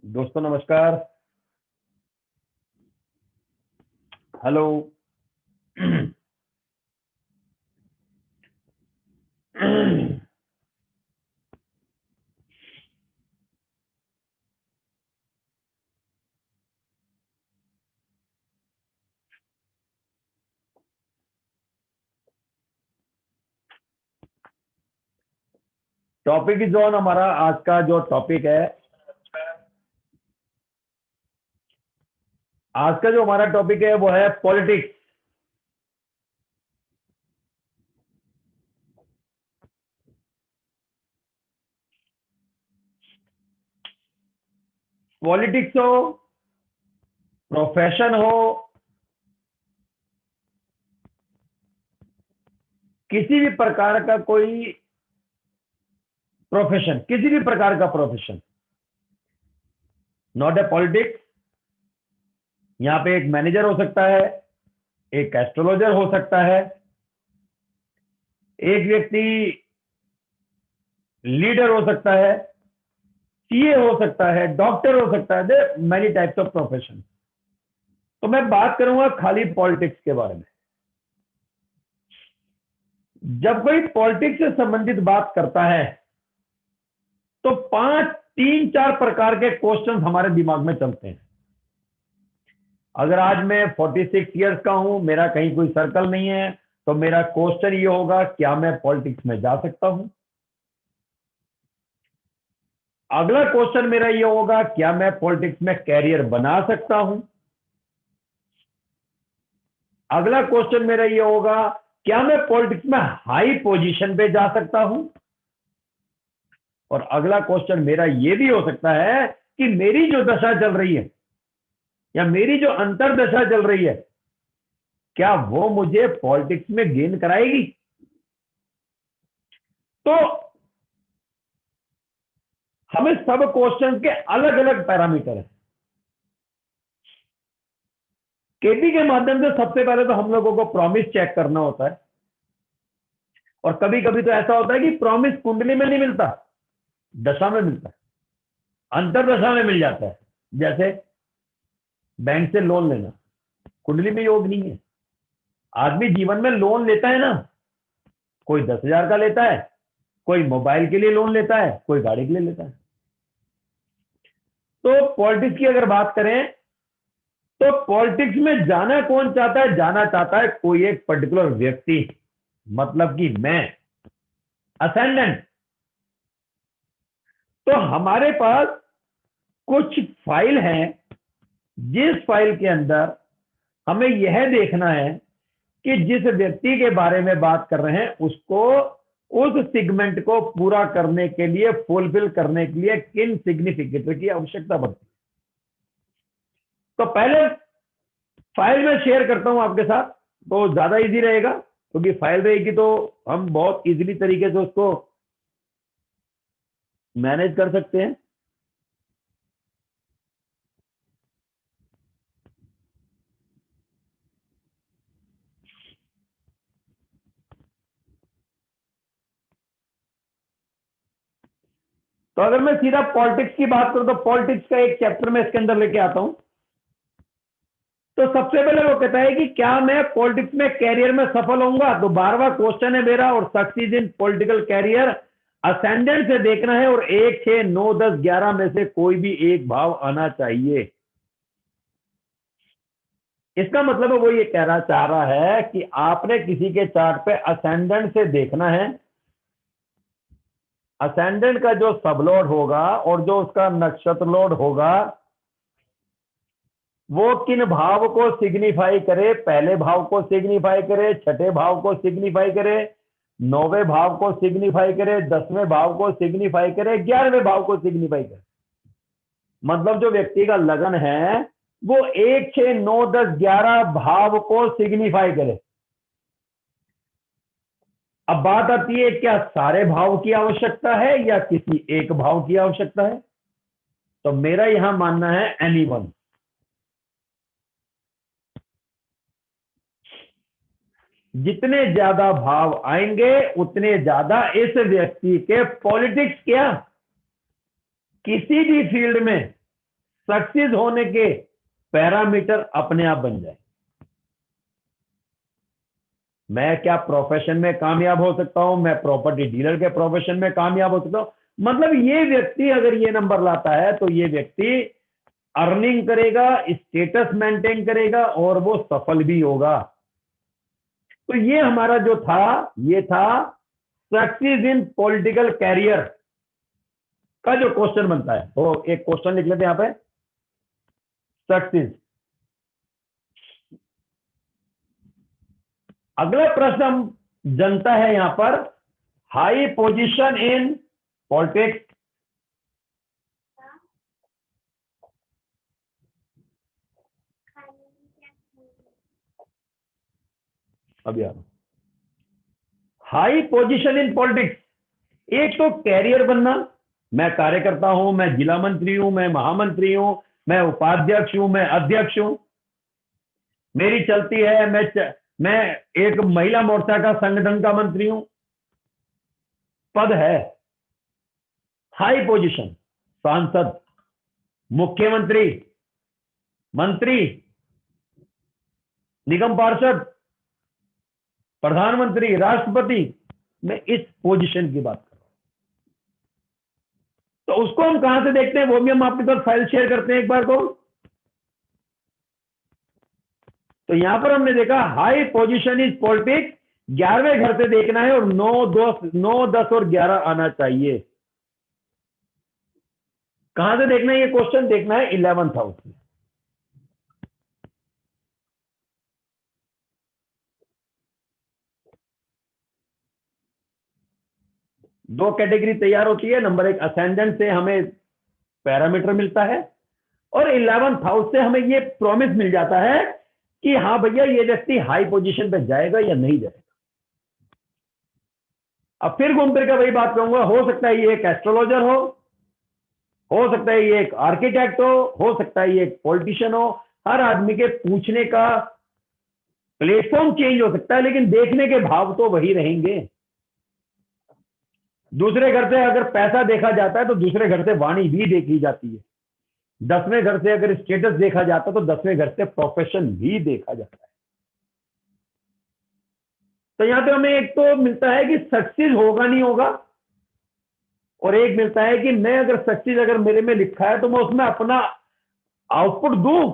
दोस्तों नमस्कार। Hello. Topic is on. हमारा आज का जो टॉपिक है, आज का जो हमारा टॉपिक है वो है पॉलिटिक्स। पॉलिटिक्स हो, प्रोफेशन हो, किसी भी प्रकार का कोई प्रोफेशन, किसी भी प्रकार का प्रोफेशन, नॉट ए पॉलिटिक्स। यहां पे एक मैनेजर हो सकता है, एक एस्ट्रोलॉजर हो सकता है, एक व्यक्ति लीडर हो सकता है, सीए हो सकता है, डॉक्टर हो सकता है। There many types of profession. तो मैं बात करूंगा खाली पॉलिटिक्स के बारे में। जब कोई पॉलिटिक्स से संबंधित बात करता है तो तीन चार प्रकार के क्वेश्चन हमारे दिमाग में चलते हैं। अगर आज मैं 46 ईयर्स का हूं, मेरा कहीं कोई सर्कल नहीं है, तो मेरा क्वेश्चन ये होगा, क्या मैं पॉलिटिक्स में जा सकता हूं? अगला क्वेश्चन मेरा ये होगा, क्या मैं पॉलिटिक्स में कैरियर बना सकता हूं? अगला क्वेश्चन मेरा ये होगा, क्या मैं पॉलिटिक्स में हाई पोजीशन पे जा सकता हूं? और अगला क्वेश्चन मेरा ये भी हो सकता है कि मेरी जो दशा चल रही है या मेरी जो अंतरदशा चल रही है, क्या वो मुझे पॉलिटिक्स में गेन कराएगी? तो हमें सब क्वेश्चन के अलग अलग पैरामीटर है। केपी के माध्यम से सबसे पहले तो हम लोगों को प्रॉमिस चेक करना होता है। और कभी कभी तो ऐसा होता है कि प्रॉमिस कुंडली में नहीं मिलता, दशा में मिलता है, अंतरदशा में मिल जाता है। जैसे बैंक से लोन लेना, कुंडली में योग नहीं है। आदमी जीवन में लोन लेता है ना, कोई 10,000 का लेता है, कोई मोबाइल के लिए लोन लेता है, कोई गाड़ी के लिए लेता है। तो पॉलिटिक्स की अगर बात करें तो पॉलिटिक्स में जाना कौन चाहता है? जाना चाहता है कोई एक पर्टिकुलर व्यक्ति, मतलब कि मैं, असेंडेंट। तो हमारे पास कुछ फाइल है, जिस फाइल के अंदर हमें यह देखना है कि जिस व्यक्ति के बारे में बात कर रहे हैं उसको, उस सिगमेंट को पूरा करने के लिए, फुलफिल करने के लिए किन सिग्निफिकेटर की आवश्यकता पड़ती है। तो पहले फाइल में शेयर करता हूं आपके साथ, तो ज्यादा इजी रहेगा, क्योंकि फाइल रहेगी तो हम बहुत इजीली तरीके से उसको मैनेज कर सकते हैं। तो अगर मैं सीधा पॉलिटिक्स की बात करूं तो पॉलिटिक्स का एक चैप्टर में इसके अंदर लेके आता हूं। तो सबसे पहले वो कहता है कि क्या मैं पॉलिटिक्स में कैरियर में सफल होऊंगा? तो 12वां क्वेश्चन है मेरा, और succeed in political career ascendant से देखना है, और 1, 6, 9, 10, 11 में से कोई भी एक भाव आना चाहिए। इसका मतलब वो ये कहना चाह रहा है कि आपने किसी के चार्ट पे असेंडेंट से देखना है असेंडेंट का जो सबलॉर्ड होगा और जो उसका नक्षत्र लॉर्ड होगा वो किन भाव को सिग्निफाई करे, पहले भाव को सिग्निफाई करे, छठे भाव को सिग्निफाई करे, नौवें भाव को सिग्निफाई करे, 10वें भाव को सिग्निफाई करे, 11वें भाव को सिग्निफाई करे। मतलब जो व्यक्ति का लगन है वो 1, 6, 9, 10, 11 भाव को सिग्निफाई करे। अब बात आती है क्या सारे भाव की आवश्यकता है या किसी एक भाव की आवश्यकता है? तो मेरा यहां मानना है एनीवन। जितने ज्यादा भाव आएंगे उतने ज्यादा इस व्यक्ति के पॉलिटिक्स क्या किसी भी फील्ड में सक्सेस होने के पैरामीटर अपने आप बन जाए। मैं क्या प्रोफेशन में कामयाब हो सकता हूं, मैं प्रॉपर्टी डीलर के प्रोफेशन में कामयाब हो सकता हूं। मतलब ये व्यक्ति अगर ये नंबर लाता है तो ये व्यक्ति अर्निंग करेगा, स्टेटस मेंटेन करेगा और वो सफल भी होगा। तो ये हमारा जो था ये था सक्सेस इन पॉलिटिकल कैरियर का जो क्वेश्चन बनता है। तो एक क्वेश्चन लिख लेते हैं यहां पे, सक्सेस। अगला प्रश्न हम जनता है यहां पर, हाई पोजीशन इन पॉलिटिक्स। अभी आ हाई पोजीशन इन पॉलिटिक्स, एक तो कैरियर बनना, मैं कार्यकर्ता हूं, मैं जिला मंत्री हूं, मैं महामंत्री हूं, मैं उपाध्यक्ष हूं, मैं अध्यक्ष हूं, मेरी चलती है, मैं एक महिला मोर्चा का संगठन का मंत्री हूं, पद है, हाई पोजीशन, सांसद, मुख्यमंत्री, मंत्री, निगम पार्षद, प्रधानमंत्री, राष्ट्रपति, मैं इस पोजीशन की बात कर रहा हूं। तो उसको हम कहां से देखते हैं वो भी हम आपके साथ फाइल शेयर करते हैं एक बार को। तो यहां पर हमने देखा हाई पोजीशन इज पॉलिटिक्स, 11वें घर से देखना है और 9, 10 और 11 आना चाहिए। कहां से देखना है ये क्वेश्चन? देखना है 11th हाउस में। दो कैटेगरी तैयार होती है। नंबर 1 असेंडेंट से हमें पैरामीटर मिलता है और 11th हाउस से हमें ये प्रॉमिस मिल जाता है कि हाँ भैया ये व्यक्ति हाई पोजीशन पे जाएगा या नहीं जाएगा। अब फिर घूम फिर कर वही बात कहूंगा, हो सकता है ये एक एस्ट्रोलॉजर हो सकता है ये एक आर्किटेक्ट हो सकता है ये एक पॉलिटिशियन हो। हर आदमी के पूछने का प्लेटफॉर्म चेंज हो सकता है लेकिन देखने के भाव तो वही रहेंगे। दूसरे घर से अगर पैसा देखा जाता है तो दूसरे घर से वाणी भी देखी जाती है। 10वें घर से अगर स्टेटस देखा जाता है तो 10वें घर से प्रोफेशन भी देखा जाता है। तो यहां पे हमें एक तो मिलता है कि सक्सेस होगा नहीं होगा और एक मिलता है कि मैं अगर सक्सेस अगर मेरे में लिखा है तो मैं उसमें अपना आउटपुट दूं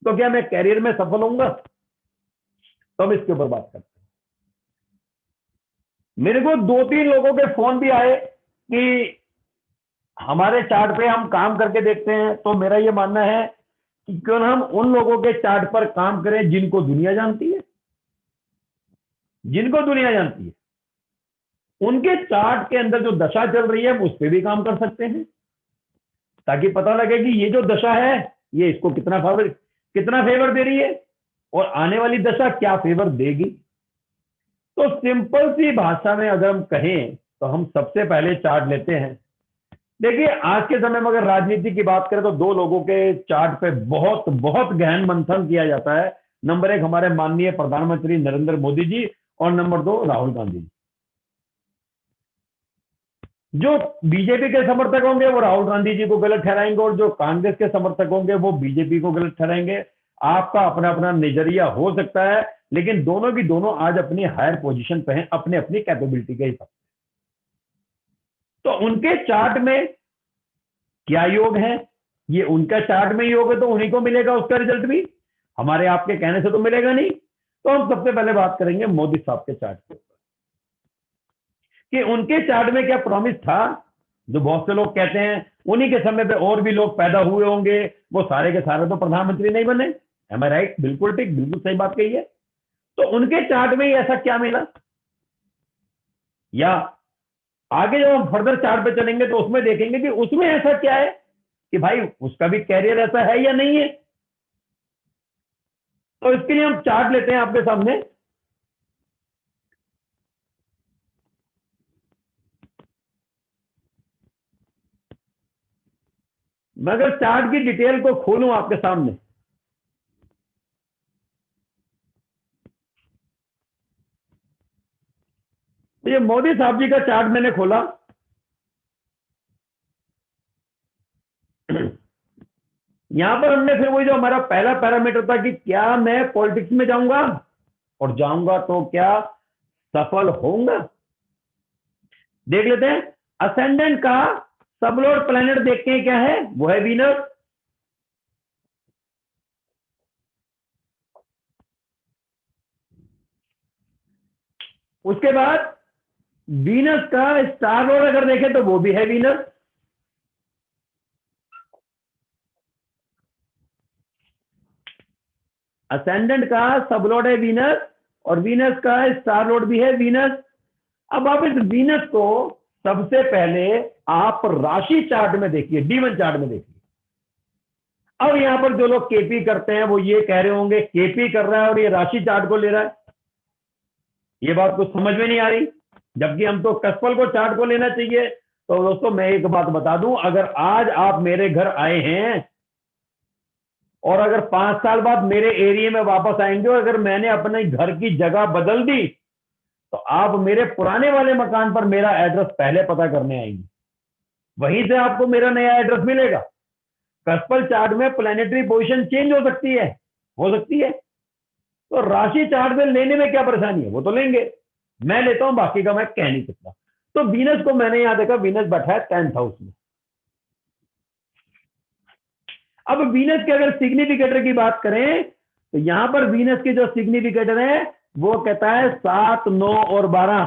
तो क्या मैं कैरियर में सफल होऊंगा। तो हम इसके ऊपर बात करते हैं। मेरे को 2-3 लोगों के फोन भी आए कि हमारे चार्ट पे हम काम करके देखते हैं। तो मेरा ये मानना है कि क्यों ना हम उन लोगों के चार्ट पर काम करें जिनको दुनिया जानती है, जिनको दुनिया जानती है उनके चार्ट के अंदर जो दशा चल रही है हम उस पर भी काम कर सकते हैं ताकि पता लगे कि ये जो दशा है ये इसको कितना फेवर दे रही है और आने वाली दशा क्या फेवर देगी। तो सिंपल सी भाषा में अगर हम कहें तो हम सबसे पहले चार्ट लेते हैं। देखिए आज के समय में अगर राजनीति की बात करें तो 2 लोगों के चार्ट पे बहुत बहुत गहन मंथन किया जाता है। नंबर 1 हमारे माननीय प्रधानमंत्री नरेंद्र मोदी जी और नंबर 2 राहुल गांधी जी। जो बीजेपी के समर्थक होंगे वो राहुल गांधी जी को गलत ठहराएंगे और जो कांग्रेस के समर्थक होंगे वो बीजेपी को गलत ठहराएंगे। आपका अपना अपना नजरिया हो सकता है लेकिन दोनों की दोनों आज अपनी हायर पोजीशन पे हैं अपने अपनी कैपेबिलिटी के हिसाब से। तो उनके चार्ट में क्या योग है ये उनका चार्ट में योग है तो उन्हीं को मिलेगा उसका रिजल्ट भी, हमारे आपके कहने से तो मिलेगा नहीं। तो हम सबसे पहले बात करेंगे मोदी साहब के चार्ट के ऊपर कि उनके चार्ट में क्या प्रॉमिस था, जो बहुत से लोग कहते हैं उन्हीं के समय पे और भी लोग पैदा हुए होंगे, वो सारे के सारे तो प्रधानमंत्री नहीं बने। एम आई राइट? बिल्कुल ठीक, बिल्कुल सही बात कही है। तो उनके चार्ट में ही ऐसा क्या मिला, या आगे जब हम फर्दर चार्ट पे चलेंगे तो उसमें देखेंगे कि उसमें ऐसा क्या है कि भाई उसका भी कैरियर ऐसा है या नहीं है। तो इसके लिए हम चार्ट लेते हैं आपके सामने। मैं अगर चार्ट की डिटेल को खोलूं आपके सामने, तो ये मोदी साहब जी का चार्ट मैंने खोला। यहां पर हमने फिर वही जो हमारा पहला पैरामीटर था कि क्या मैं पॉलिटिक्स में जाऊंगा, और जाऊंगा तो क्या सफल होऊंगा। देख लेते हैं। असेंडेंट का सबलॉर्ड प्लैनेट देखते हैं क्या है, वो है वीनस। उसके बाद वीनस का स्टार लॉर्ड अगर देखें तो वो भी है वीनस। असेंडेंट का सबलॉर्ड है वीनस, और वीनस का स्टार लॉर्ड भी है वीनस। अब आप इस वीनस को सबसे पहले आप राशि चार्ट में देखिए, D1 चार्ट में देखिए। अब यहां पर जो लोग केपी करते हैं वो ये कह रहे होंगे केपी कर रहा है और ये राशि चार्ट को ले रहा है, ये बात कुछ समझ में नहीं आ रही, जबकि हम तो कसपल को चार्ट को लेना चाहिए। तो दोस्तों मैं एक बात बता दूं, अगर आज आप मेरे घर आए हैं और अगर 5 साल बाद मेरे एरिया में वापस आएंगे और अगर मैंने अपने घर की जगह बदल दी, तो आप मेरे पुराने वाले मकान पर मेरा एड्रेस पहले पता करने आएंगे, वहीं से आपको मेरा नया एड्रेस मिलेगा। कसपल चार्ट में प्लैनेटरी पोजीशन चेंज हो सकती है, हो सकती है। तो राशि चार्ट में लेने में क्या परेशानी है, वो तो लेंगे, मैं लेता हूं, बाकी का मैं कह नहीं सकता। तो वीनस को मैंने यहां देखा, वीनस बैठा है 10th हाउस में। अब वीनस के अगर सिग्निफिकेटर की बात करें तो यहां पर वीनस के जो सिग्निफिकेटर है वो कहता है 7, 9 और 12।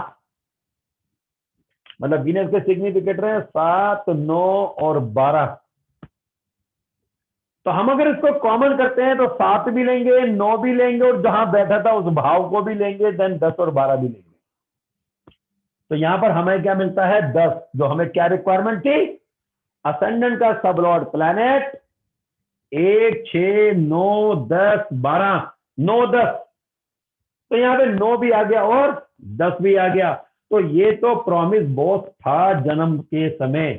मतलब वीनस के सिग्निफिकेटर है 7, 9 और 12। तो हम अगर इसको कॉमन करते हैं तो 7 भी लेंगे, 9 भी लेंगे, और जहां बैठा था उस भाव को भी लेंगे, देन 10 और 12 भी लेंगे। तो यहां पर हमें क्या मिलता है 10, जो हमें क्या रिक्वायरमेंट थी, असेंडेंट का सबलॉर्ड प्लैनेट 1, 6, 9, 10, 12, 9, 10। तो यहां पे 9 भी आ गया और 10 भी आ गया। तो ये तो प्रॉमिस बॉस था जन्म के समय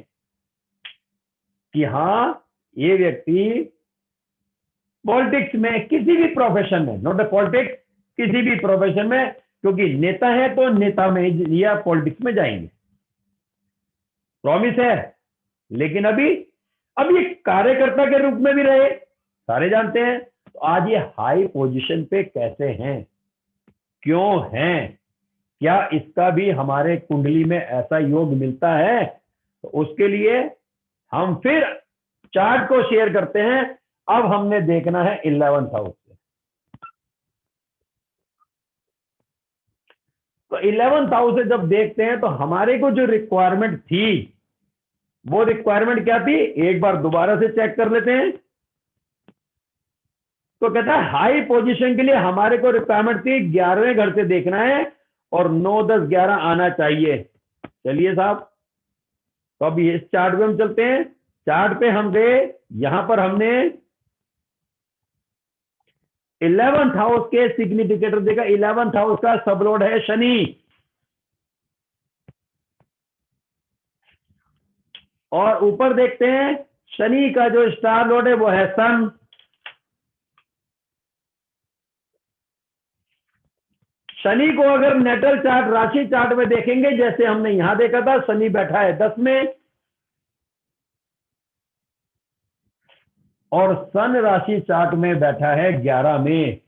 कि हाँ ये व्यक्ति पॉलिटिक्स में, किसी भी प्रोफेशन में, नॉट द पॉलिटिक्स, किसी भी प्रोफेशन में, क्योंकि नेता है तो नेता में या पॉलिटिक्स में जाएंगे, प्रॉमिस है। लेकिन अभी अब ये कार्यकर्ता के रूप में भी रहे, सारे जानते हैं। तो आज ये हाई पोजीशन पे कैसे हैं, क्यों हैं, क्या इसका भी हमारे कुंडली में ऐसा योग मिलता है, तो उसके लिए हम फिर चार्ट को शेयर करते हैं। अब हमने देखना है 11th हाउस से। तो 11th हाउस से जब देखते हैं तो हमारे को जो रिक्वायरमेंट थी, वो रिक्वायरमेंट क्या थी, एक बार दोबारा से चेक कर लेते हैं। तो कहता है हाई पोजीशन के लिए हमारे को रिक्वायरमेंट थी 11वें घर से देखना है और 9, 10, 11 आना चाहिए। चलिए साहब, तो अब इस चार्ट पे हम चलते हैं। चार्ट पे हम गए, यहां पर हमने 11th हाउस के सिग्निफिकेटर देखा। 11th हाउस का सबलॉर्ड है शनि, और ऊपर देखते हैं शनि का जो स्टार लॉर्ड है वो है सन। शनि को अगर नेटल चार्ट, राशि चार्ट में देखेंगे, जैसे हमने यहां देखा था, शनि बैठा है 10 में और सन राशि चार्ट में बैठा है 11 में।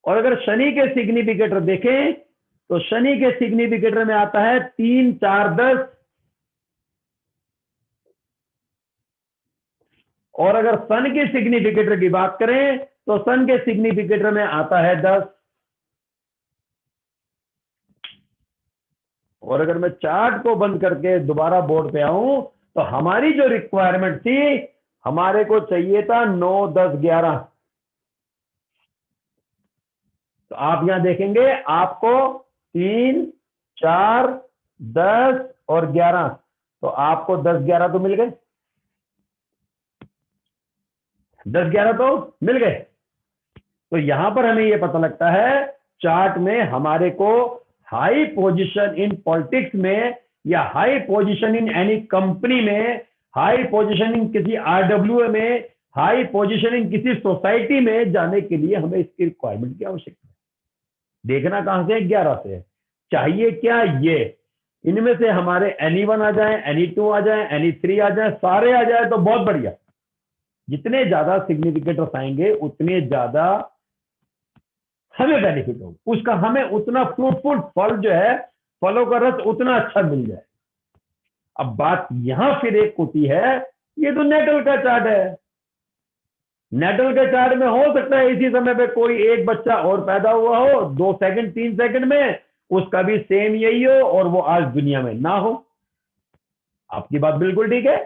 और अगर शनि के सिग्निफिकेटर देखें तो शनि के सिग्निफिकेटर में आता है 3, 4, 10। और अगर सन के सिग्निफिकेटर की बात करें तो सन के सिग्निफिकेटर में आता है 10। और अगर मैं चार्ट को बंद करके दोबारा बोर्ड पे आऊं तो हमारी जो रिक्वायरमेंट थी, हमारे को चाहिए था 9, 10, 11। तो आप यहां देखेंगे आपको 3, 4, 10 और 11, तो आपको 10, 11 तो मिल गए, 10, 11 तो मिल गए। तो यहां पर हमें यह पता लगता है चार्ट में हमारे को हाई पोजीशन इन पॉलिटिक्स में, या high position in any company में, हाई पोजीशन इन किसी आरडब्ल्यू में, हाई पोजीशन इन किसी सोसाइटी में जाने के लिए हमें इसकी रिक्वायरमेंट की आवश्यकता है। देखना कहां से, 11 से। चाहिए क्या, ये इनमें से हमारे Any1 आ जाए, Any2 आ जाए, Any3 आ जाए, सारे आ जाए तो बहुत बढ़िया। जितने ज्यादा सिग्निफिकेटर्स आएंगे उतने ज्यादा हमें बेनिफिट होगा, उसका हमें उतना फ्रूटफुल फल जो है, फलों का रस उतना अच्छा मिल जाए। अब बात यहां फिर एक होती है, ये तो नेटल का चार्ट है। नेटल के चार्ट में हो सकता है इसी समय पे कोई एक बच्चा और पैदा हुआ हो, 2 सेकंड 3 सेकंड में, उसका भी सेम यही हो और वो आज दुनिया में ना हो। आपकी बात बिल्कुल ठीक है,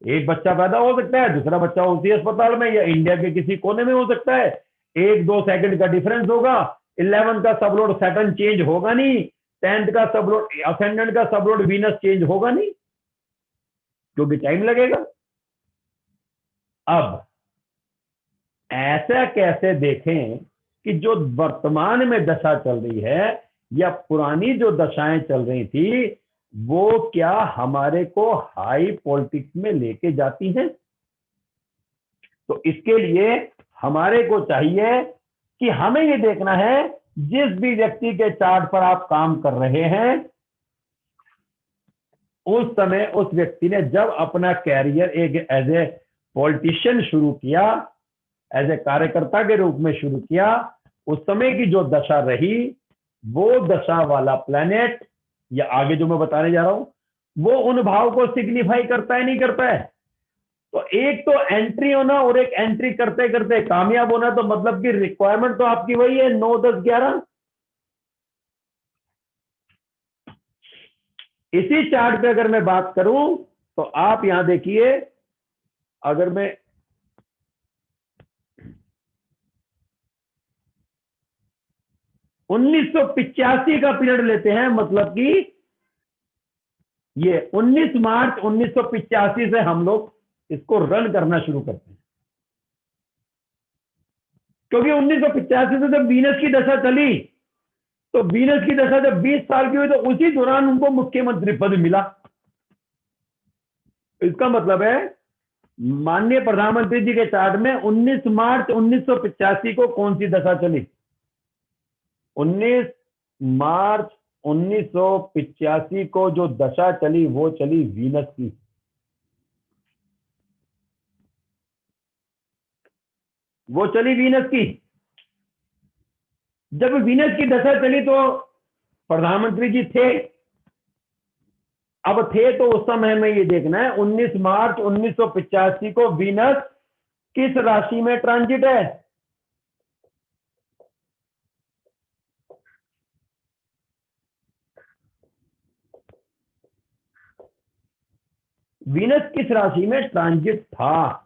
एक बच्चा पैदा हो सकता है, दूसरा बच्चा उसी अस्पताल में या इंडिया के किसी कोने में हो सकता है, 1-2 सेकंड का डिफरेंस होगा। 11 का सबलोड सैटर्न चेंज होगा नहीं, 10th का सबलोड असेंडेंट का सबलोड वीनस चेंज होगा नहीं, क्योंकि टाइम लगेगा। अब ऐसा कैसे देखें कि जो वर्तमान में दशा चल रही है या पुरानी जो दशाएं चल रही थी, वो क्या हमारे को हाई पॉलिटिक्स में लेके जाती हैं? तो इसके लिए हमारे को चाहिए कि हमें ये देखना है, जिस भी व्यक्ति के चार्ट पर आप काम कर रहे हैं, उस समय उस व्यक्ति ने जब अपना कैरियर एक एज ए पॉलिटिशियन शुरू किया, एज ए कार्यकर्ता के रूप में शुरू किया, उस समय की जो दशा रही, वो दशा वाला प्लेनेट या आगे जो मैं बताने जा रहा हूं, वो उन भाव को सिग्निफाई करता है नहीं करता है। तो एक तो एंट्री होना और एक एंट्री करते करते कामयाब होना, तो मतलब कि रिक्वायरमेंट तो आपकी वही है 9, 10, 11। इसी चार्ट पे अगर मैं बात करूं तो आप यहां देखिए, अगर मैं 1985 का पीरियड लेते हैं, मतलब कि ये 19 मार्च 1985 से हम लोग इसको रन करना शुरू करते हैं, क्योंकि 1985 से जब वीनस की दशा चली, तो वीनस की दशा जब 20 साल की हुई, तो उसी दौरान उनको मुख्यमंत्री पद मिला। इसका मतलब है माननीय प्रधानमंत्री जी के चार्ट में 19 मार्च 1985 को कौन सी दशा चली? 19 मार्च 1985 को जो दशा चली वो चली वीनस की। वो चली वीनस की। जब वीनस की दशा चली तो प्रधानमंत्री जी थे। अब थे तो उस समय में ये देखना है 19 मार्च 1985 को वीनस किस राशि में ट्रांजिट है? वीनस किस राशि में ट्रांजिट था?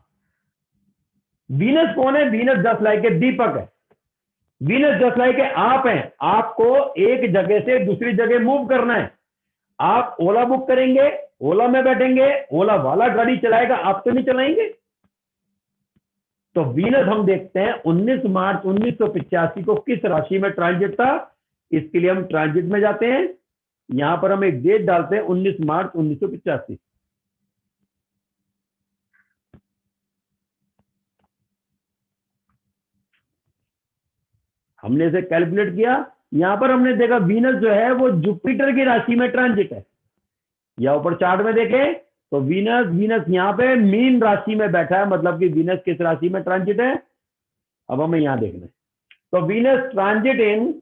वीनस कौन है? वीनस जस्ट लाइक ए दीपक है। वीनस जस्ट लाइक ए आप हैं। आपको एक जगह से दूसरी जगह मूव करना है। आप ओला बुक करेंगे, ओला में बैठेंगे, ओला वाला गाड़ी चलाएगा, आप तो नहीं चलाएंगे। तो वीनस हम देखते हैं 19 मार्च 1985 को किस राशि में ट्रांजिट था। इसके लिए हम ट्रांजिट में जाते हैं, यहां पर हम एक डेट डालते हैं 19 मार्च 1985। हमने इसे कैलकुलेट किया, यहां पर हमने देखा वीनस जो है वो जुपिटर की राशि में ट्रांजिट है। या ऊपर चार्ट में देखें तो वीनस यहां पे मीन राशि में बैठा है, मतलब कि वीनस किस राशि में ट्रांजिट है? अब हमें यहां देखना है। तो Venus transit in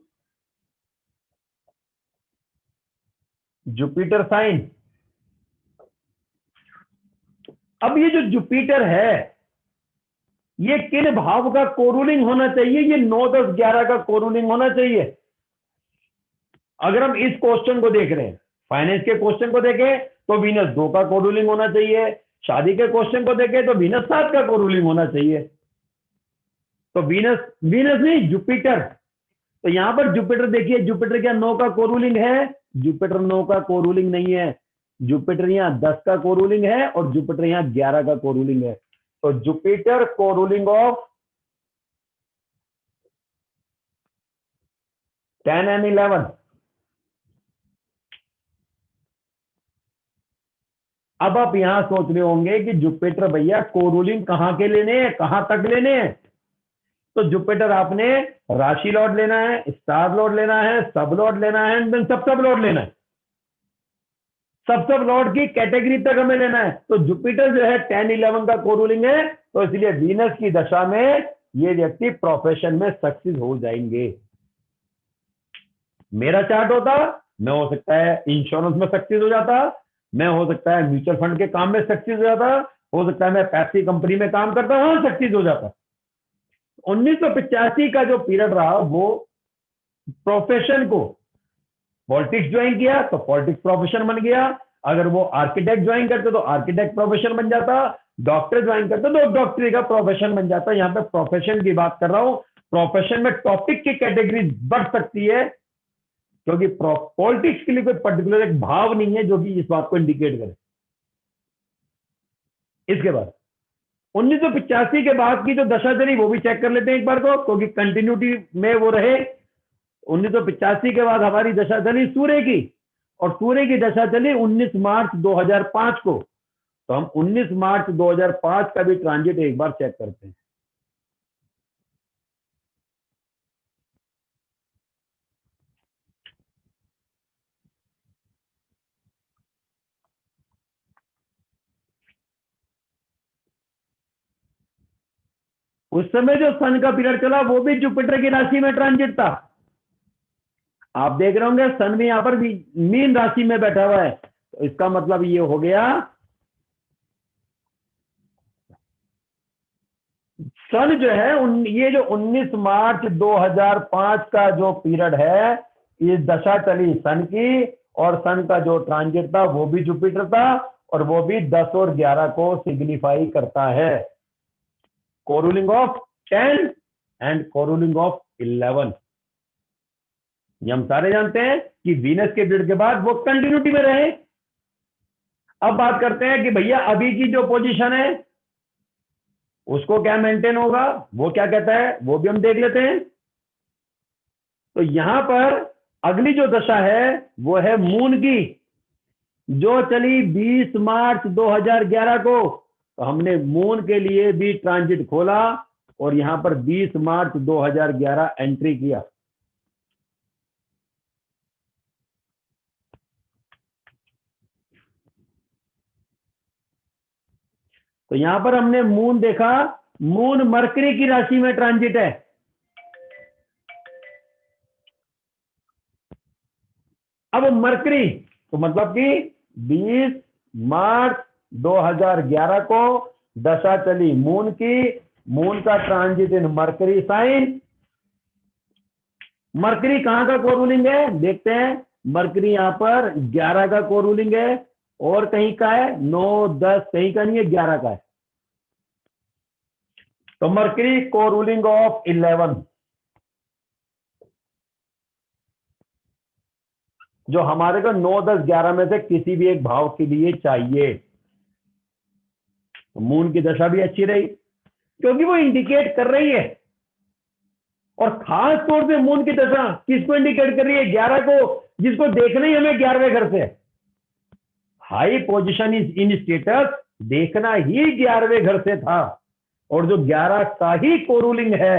Jupiter sign. अब ये जो जुपिटर है, ये किन भाव का कोरूलिंग होना चाहिए? ये 9, 10, 11 का कोरूलिंग होना चाहिए। अगर हम इस क्वेश्चन को देख रहे हैं, फाइनेंस के क्वेश्चन को देखें तो वीनस 2 का कोरूलिंग होना चाहिए, शादी के क्वेश्चन को देखें तो वीनस 7 का कोरूलिंग होना चाहिए। तो वीनस वीनस नहीं, जुपिटर। तो यहां पर जुपिटर देखिए, जुपिटर क्या 9 का कोरूलिंग है? जुपिटर 9 का कोरूलिंग नहीं है, जुपिटर यहाँ 10 का कोरूलिंग है और जुपिटर यहाँ 11 का कोरूलिंग है। तो जुपिटर कोरूलिंग ऑफ 10 and 11। अब आप यहां सोच रहे होंगे कि जुपिटर भैया कोरूलिंग कहां के लेने हैं, कहां तक लेने हैं? तो जुपिटर आपने राशि लॉर्ड लेना है, स्टार लॉर्ड लेना है, सब लॉर्ड लेना है, सब लॉर्ड लेना है। सब लॉर्ड की कैटेगरी तक हमें लेना है। तो जुपिटर जो है 10-11 का कोरूलिंग है, तो इसलिए वीनस की दशा में ये व्यक्ति प्रोफेशन में सक्सेस हो जाएंगे। मेरा चार्ट होता, मैं हो सकता है इंश्योरेंस में सक्सेस हो जाता, मैं हो सकता है म्यूचुअल फंड के काम में सक्सेस हो जाता, हो सकता है मैं पैसी कंपनी में काम करता, हाँ सक्सेस हो जाता। 1985 का जो पीरियड रहा वो प्रोफेशन को, पॉलिटिक्स ज्वाइन किया तो पॉलिटिक्स प्रोफेशन बन गया, अगर वो आर्किटेक्ट ज्वाइन करते तो आर्किटेक्ट प्रोफेशन बन जाता, डॉक्टर ज्वाइन करते तो डॉक्टरी का प्रोफेशन बन जाता। यहाँ पे प्रोफेशन की बात कर रहा हूं, प्रोफेशन में टॉपिक की कैटेगरी बढ़ सकती है, क्योंकि पॉलिटिक्स के लिए कोई पर्टिकुलर एक भाव नहीं है जो कि इस बात को इंडिकेट करे। इसके बाद 1985 के बाद की जो दशा चली वो भी चेक कर लेते हैं एक बार को, क्योंकि कंटिन्यूटी में वो रहे। 1985 के बाद हमारी दशा चली सूर्य की, और सूर्य की दशा चली 19 मार्च 2005 को। तो हम 19 मार्च 2005 का भी ट्रांजिट एक बार चेक करते हैं। उस समय जो सन का पीरियड चला वो भी जुपिटर की राशि में ट्रांजिट था। आप देख रहे होंगे सन भी यहां पर मीन राशि में बैठा हुआ है, तो इसका मतलब ये हो गया सन जो है ये जो 19 मार्च 2005 का जो पीरियड है, ये दशा चली सन की, और सन का जो ट्रांजिट था वो भी जुपिटर था, और वो भी 10 और 11 को सिग्निफाई करता है। कोरूलिंग ऑफ 10 एंड कोरूलिंग ऑफ 11। ये हम सारे जानते हैं कि वीनस के पीरियड के बाद वो कंटिन्यूटी में रहे। अब बात करते हैं कि भैया अभी की जो पोजीशन है उसको क्या मेंटेन होगा, वो क्या कहता है वो भी हम देख लेते हैं। तो यहां पर अगली जो दशा है वो है मून की, जो चली 20 मार्च 2011 को। तो हमने मून के लिए भी ट्रांजिट खोला और यहां पर 20 मार्च 2011 एंट्री किया। तो यहां पर हमने मून देखा, मून मरकरी की राशि में ट्रांजिट है। अब मरकरी तो मतलब कि 20 मार्च 2011 को दशा चली मून की, मून का transit in Mercury sign. Mercury कहां का कोरूलिंग है देखते हैं। मरकरी यहां पर 11 का कोरूलिंग है, और कहीं का है 9 10 कहीं का नहीं है, 11 का है। तो मरकरी कोरूलिंग ऑफ 11, जो हमारे को 9 10 11 में से किसी भी एक भाव के लिए चाहिए। तो मून की दशा भी अच्छी रही, क्योंकि वो इंडिकेट कर रही है, और खास तौर से मून की दशा किसको इंडिकेट कर रही है? 11 को, जिसको देखना ही हमें 11वें घर से। High position is in status देखना ही 11वें घर से था, और जो 11 का ही कोरूलिंग है।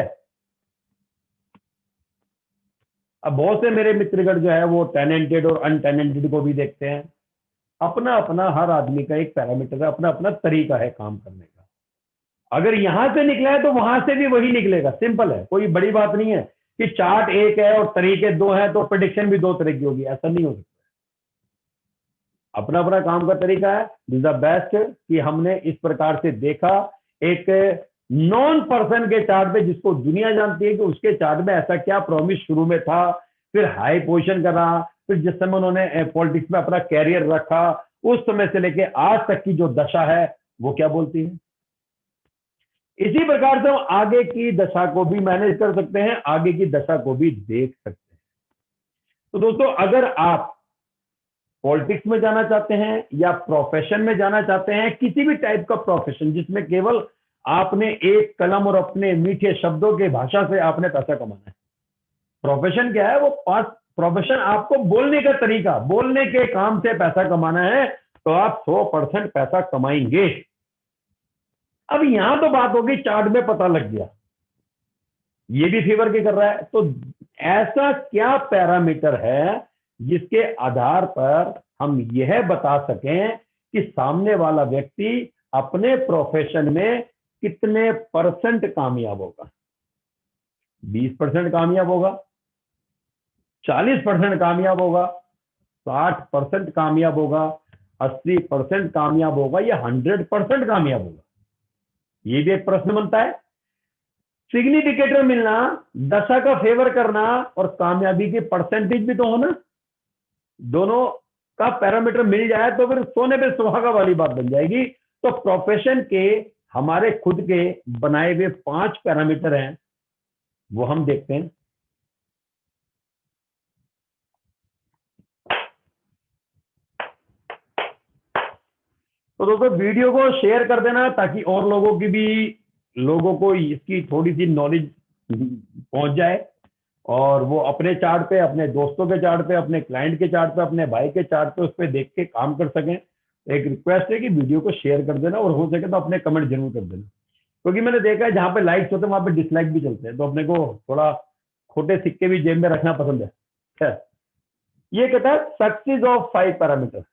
अब बहुत से मेरे मित्रगण जो है वो टेनेंटेड और अनटेनेंटेड को भी देखते हैं। अपना अपना हर आदमी का एक पैरामीटर है, अपना अपना तरीका है काम करने का। अगर यहां से निकला है तो वहां से भी वही निकलेगा, सिंपल है, कोई बड़ी बात नहीं है कि चार्ट एक है और तरीके दो हैं तो प्रेडिक्शन भी दो तरह की होगी, ऐसा नहीं हो सकता। अपना अपना काम का तरीका है। दिस द बेस्ट कि हमने इस प्रकार से देखा एक नॉन पर्सन के चार्ट पे, जिसको दुनिया जानती है कि उसके चार्ट में ऐसा क्या प्रॉमिस शुरू में था, फिर हाई पोजीशन करा, फिर जिस समय उन्होंने पॉलिटिक्स में अपना कैरियर रखा, उस समय से लेके आज तक की जो दशा है वो क्या बोलती है। इसी प्रकार से हम आगे की दशा को भी मैनेज कर सकते हैं, आगे की दशा को भी देख सकते हैं। तो दोस्तों, अगर आप पॉलिटिक्स में जाना चाहते हैं या प्रोफेशन में जाना चाहते हैं, किसी भी टाइप का प्रोफेशन जिसमें केवल आपने एक कलम और अपने मीठे शब्दों की भाषा से आपने पैसा कमाना है। प्रोफेशन क्या है? वो प्रोफेशन आपको बोलने का तरीका, बोलने के काम से पैसा कमाना है, तो आप 100% पैसा कमाएंगे। अब यहां तो बात होगी, चार्ट में पता लग गया ये भी फेवर के कर रहा है, तो ऐसा क्या पैरामीटर है जिसके आधार पर हम यह बता सकें कि सामने वाला व्यक्ति अपने प्रोफेशन में कितने परसेंट कामयाब होगा। 20% कामयाब होगा, 40% कामयाब होगा, 60% कामयाब होगा, 80% कामयाब होगा, या 100% कामयाब होगा। ये भी एक प्रश्न बनता है। सिग्निफिकेटर मिलना, दशा का फेवर करना और कामयाबी की परसेंटेज भी तो होना, दोनों का पैरामीटर मिल जाए तो फिर सोने पे सुहागा वाली बात बन जाएगी। तो प्रोफेशन के हमारे खुद के बनाए हुए 5 पैरामीटर हैं, वो हम देखते हैं। तो दोस्तों, वीडियो को शेयर कर देना ताकि और लोगों को इसकी थोड़ी सी नॉलेज पहुंच जाए, और वो अपने चार्ट पे, अपने दोस्तों के चार्ट पे, अपने क्लाइंट के चार्ट पे, अपने भाई के चार्ट पे उस पर देख के काम कर सकें। एक रिक्वेस्ट है कि वीडियो को शेयर कर देना, और हो सके तो अपने कमेंट जरूर कर देना, क्योंकि मैंने देखा है जहां पे लाइक्स होते हैं वहां पे डिसलाइक भी चलते हैं, तो अपने को थोड़ा खोटे सिक्के भी जेब में रखना पसंद है। खैर, ये कहता है सक्सेस ऑफ 5 पैरामीटर।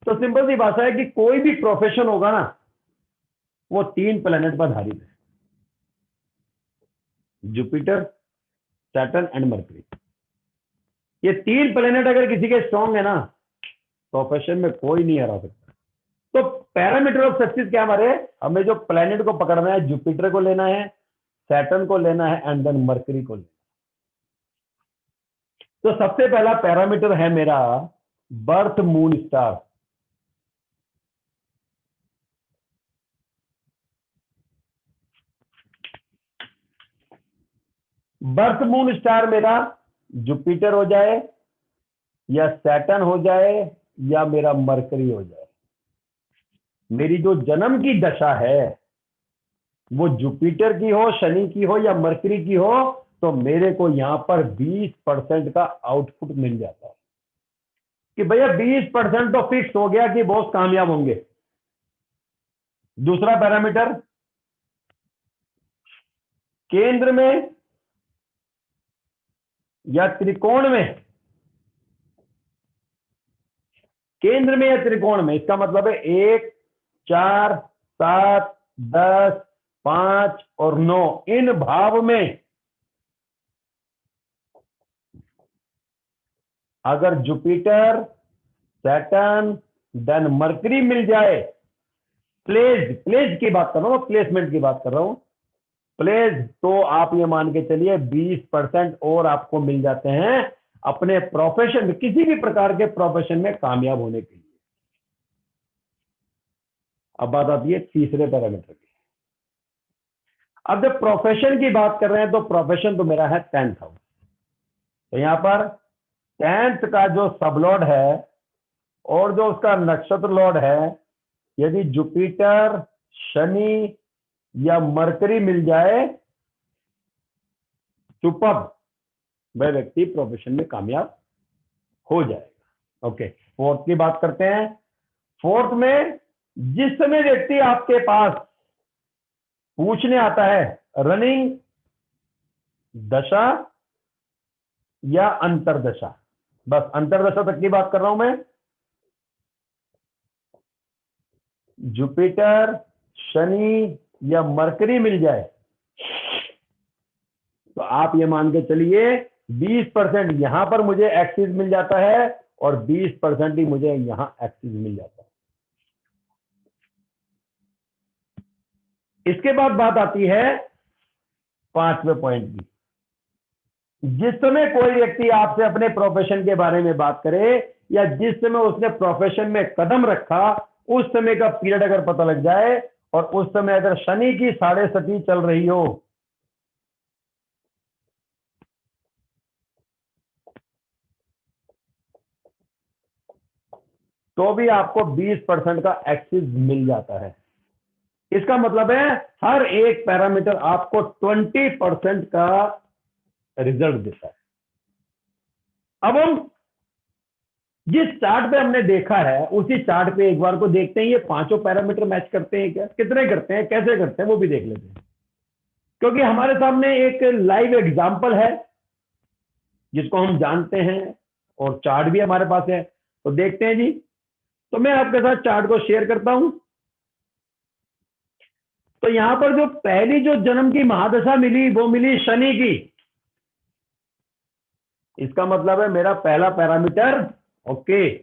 तो सिंपल सी भाषा है कि कोई भी प्रोफेशन होगा ना, वो 3 प्लेनेट पर आधारित है, जुपिटर, सैटर्न एंड मरकरी। ये 3 प्लेनेट अगर किसी के स्ट्रांग है ना, प्रोफेशन में कोई नहीं हरा सकता। तो पैरामीटर ऑफ सक्सेस क्या हमारे, हमें जो प्लेनेट को पकड़ना है, जुपिटर को लेना है, सैटर्न को लेना है एंड देन मरकरी को लेना है। तो सबसे पहला पैरामीटर है मेरा birth moon star. Birth moon star मेरा जुपिटर हो जाए, या सैटर्न हो जाए, या मेरा मरकरी हो जाए। मेरी जो जन्म की दशा है वो जुपिटर की हो, शनि की हो या मरकरी की हो, तो मेरे को यहां पर 20% का आउटपुट मिल जाता है कि भैया 20% तो फिक्स हो गया कि बॉस कामयाब होंगे। दूसरा पैरामीटर, केंद्र में या त्रिकोण में, केंद्र में या त्रिकोण में, इसका मतलब है 1, 4, 7, 10, 5 और 9, इन भाव में अगर जुपिटर, सैटर्न देन मरकरी मिल जाए, प्लेस की बात कर रहा हूं, प्लेसमेंट की बात कर रहा हूं, प्लेस, तो आप ये मान के चलिए 20% और आपको मिल जाते हैं अपने प्रोफेशन में, किसी भी प्रकार के प्रोफेशन में कामयाब होने के लिए। अब बात आती है तीसरे पैरामीटर की। अब जब प्रोफेशन की बात कर रहे हैं तो प्रोफेशन तो मेरा है 10th हाउस। तो यहां पर 10th का जो सबलॉर्ड है और जो उसका नक्षत्र लॉर्ड है, यदि जुपिटर, शनि या मरकरी मिल जाए, सुपर्ब, वह व्यक्ति प्रोफेशन में कामयाब हो जाएगा। ओके, फोर्थ की बात करते हैं। फोर्थ में जिस समय व्यक्ति आपके पास पूछने आता है, रनिंग दशा या अंतरदशा, बस अंतरदशा तक की बात कर रहा हूं मैं, जुपिटर, शनि या मरकरी मिल जाए, तो आप ये मान के चलिए 20% यहां पर मुझे एक्सिस मिल जाता है और 20% ही मुझे यहां एक्सिस मिल जाता है। इसके बाद बात आती है 5वें पॉइंट की। जिस समय कोई व्यक्ति आपसे अपने प्रोफेशन के बारे में बात करे या जिस समय उसने प्रोफेशन में कदम रखा उस समय का पीरियड अगर पता लग जाए और उस समय अगर शनि की 7.5 चल रही हो तो भी आपको 20% का एक्सेस मिल जाता है। इसका मतलब है हर एक पैरामीटर आपको 20% का रिजल्ट देता है। अब हम जिस चार्ट पे हमने देखा है उसी चार्ट पे एक बार को देखते हैं, ये पांचों पैरामीटर मैच करते हैं क्या, कितने करते हैं, कैसे करते हैं, वो भी देख लेते हैं। क्योंकि हमारे सामने एक लाइव एग्जांपल है जिसको हम जानते हैं और चार्ट भी हमारे पास है, तो देखते हैं जी। तो मैं आपके साथ चार्ट को शेयर करता हूं। तो यहां पर जो पहली जो जन्म की महादशा मिली वो मिली शनि की। इसका मतलब है मेरा पहला पैरामीटर ओके।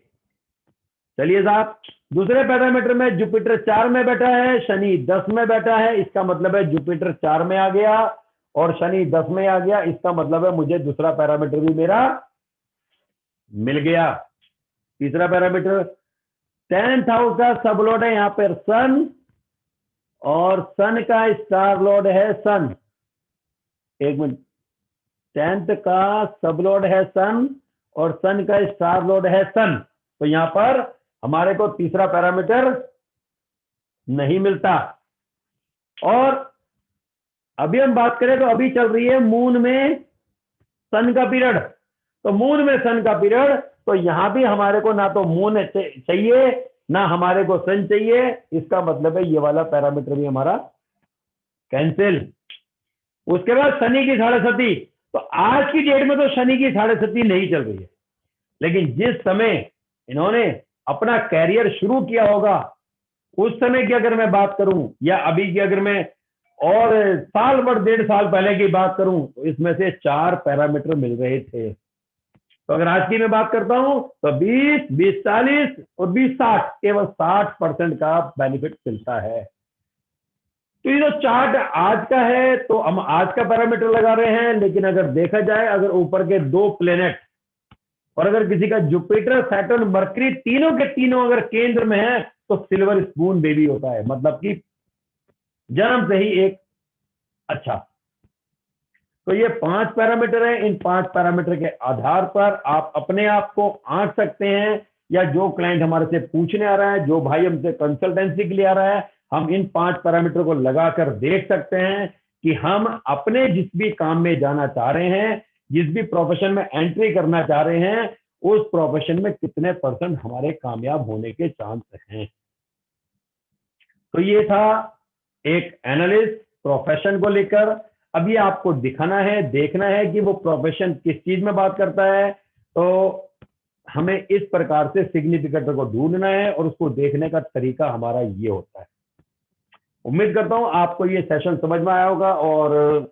चलिए साहब, दूसरे पैरामीटर में जुपिटर 4 में बैठा है, शनि 10 में बैठा है। इसका मतलब है जुपिटर 4 में आ गया और शनि 10 में आ गया। इसका मतलब है मुझे दूसरा पैरामीटर भी मेरा मिल गया। तीसरा पैरामीटर 10th हाउस का सब लॉर्ड है यहां पर सन और सन का स्टार लॉर्ड है सन। एक मिनट, 10th का सब लॉर्ड है सन और सन का स्टार लॉर्ड है सन। तो यहां पर हमारे को तीसरा पैरामीटर नहीं मिलता। और अभी हम बात करें तो अभी चल रही है मून में सन का पीरियड। तो मून में सन का पीरियड, तो यहां भी हमारे को ना तो मून चाहिए ना हमारे को सन चाहिए। इसका मतलब है ये वाला पैरामीटर भी हमारा कैंसिल। उसके बाद शनि की 7.5। तो आज की डेट में तो शनि की 7.5 नहीं चल रही है, लेकिन जिस समय इन्होंने अपना कैरियर शुरू किया होगा उस समय की अगर मैं बात करूं या अभी की अगर मैं और साल भर 1.5 साल पहले की बात करूं तो इसमें से 4 पैरामीटर मिल रहे थे। तो अगर आज की मैं बात करता हूं तो 20, 20, 40 और 20, 60, केवल 60% का बेनिफिट मिलता है। तो ये जो चार्ट आज का है तो हम आज का पैरामीटर लगा रहे हैं, लेकिन अगर देखा जाए अगर ऊपर के 2 प्लेनेट और अगर किसी का जुपिटर सैटर्न मरकरी तीनों के तीनों अगर केंद्र में है तो सिल्वर स्पून बेबी होता है, मतलब कि जन्म से ही एक अच्छा। तो ये 5 पैरामीटर है। इन 5 पैरामीटर के आधार पर आप अपने आप को आंक सकते हैं या जो क्लाइंट हमारे से पूछने आ रहा है, जो भाई हमसे कंसल्टेंसी के लिए आ रहा है, हम इन 5 पैरामीटर को लगाकर देख सकते हैं कि हम अपने जिस भी काम में जाना चाह रहे हैं, जिस भी प्रोफेशन में एंट्री करना चाह रहे हैं, उस प्रोफेशन में कितने % हमारे कामयाब होने के चांस हैं। तो ये था एक एनालिस्ट प्रोफेशन को लेकर। अब ये आपको दिखाना है, देखना है कि वो प्रोफेशन किस चीज में बात करता है। तो हमें इस प्रकार से सिग्निफिकेटर को ढूंढना है और उसको देखने का तरीका हमारा ये होता है। उम्मीद करता हूं आपको ये सेशन समझ में आया होगा और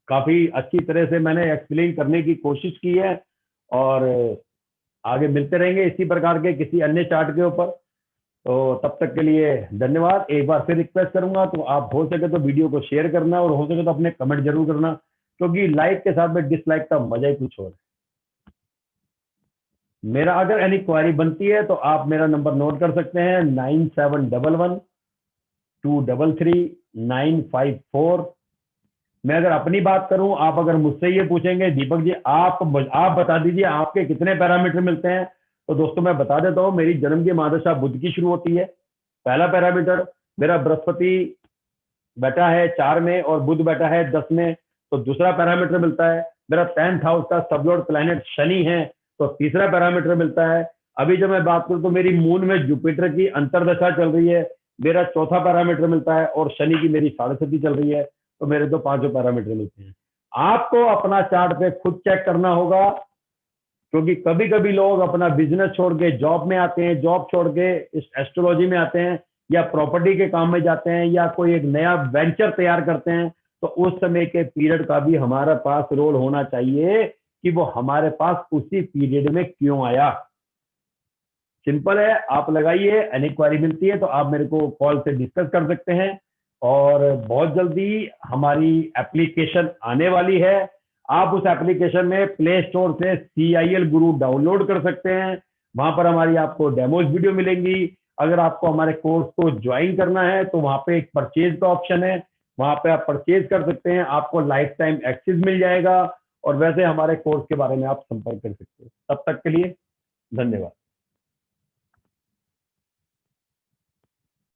काफी अच्छी तरह से मैंने एक्सप्लेन करने की कोशिश की है और आगे मिलते रहेंगे इसी प्रकार के किसी अन्य चार्ट के ऊपर। तो तब तक के लिए धन्यवाद। एक बार फिर रिक्वेस्ट करूंगा तो आप हो सके तो वीडियो को शेयर करना और हो सके तो अपने कमेंट जरूर करना, क्योंकि लाइक के साथ में डिसलाइक का मजा ही कुछ और है। मेरा अगर एनी क्वारी बनती है तो आप मेरा नंबर नोट कर सकते हैं 9711-233-954। मैं अगर अपनी बात करूं, आप अगर मुझसे ये पूछेंगे दीपक जी आप बता दीजिए आपके कितने पैरामीटर मिलते हैं, तो दोस्तों मैं बता देता हूं मेरी जन्म की महादशा बुध की शुरू होती है। पहला पैरामीटर मेरा बृहस्पति बैठा है 4 में और बुध बैठा है 10 में, तो दूसरा पैरामीटर मिलता है। मेरा 10th हाउस का सबलॉर्ड प्लैनेट शनि है, तो तीसरा पैरामीटर मिलता है। अभी जब मैं बात करूं तो मेरी मून में जुपिटर की अंतरदशा चल रही है, मेरा चौथा पैरामीटर मिलता है और शनि की मेरी 7.5 चल रही है, तो मेरे तो 5 पैरामीटर मिलते हैं। आपको अपना चार्ट पे खुद चेक करना होगा, क्योंकि कभी कभी लोग अपना बिजनेस छोड़ के जॉब में आते हैं, जॉब छोड़ के इस एस्ट्रोलॉजी में आते हैं या प्रॉपर्टी के काम में जाते हैं या कोई एक नया वेंचर तैयार करते हैं, तो उस समय के पीरियड का भी हमारे पास रोल होना चाहिए कि वो हमारे पास उसी पीरियड में क्यों आया। सिंपल है, आप लगाइए, एनी क्वारी मिलती है तो आप मेरे को कॉल से डिस्कस कर सकते हैं और बहुत जल्दी हमारी एप्लीकेशन आने वाली है। आप उस एप्लीकेशन में प्ले स्टोर से CIL गुरु डाउनलोड कर सकते हैं। वहां पर हमारी आपको डेमोज वीडियो मिलेंगी। अगर आपको हमारे कोर्स को ज्वाइन करना है तो वहां पे एक परचेज का ऑप्शन है, वहां पे आप परचेज कर सकते हैं, आपको लाइफ टाइम एक्सेस मिल जाएगा और वैसे हमारे कोर्स के बारे में आप संपर्क कर सकते हैं। तब तक के लिए धन्यवाद।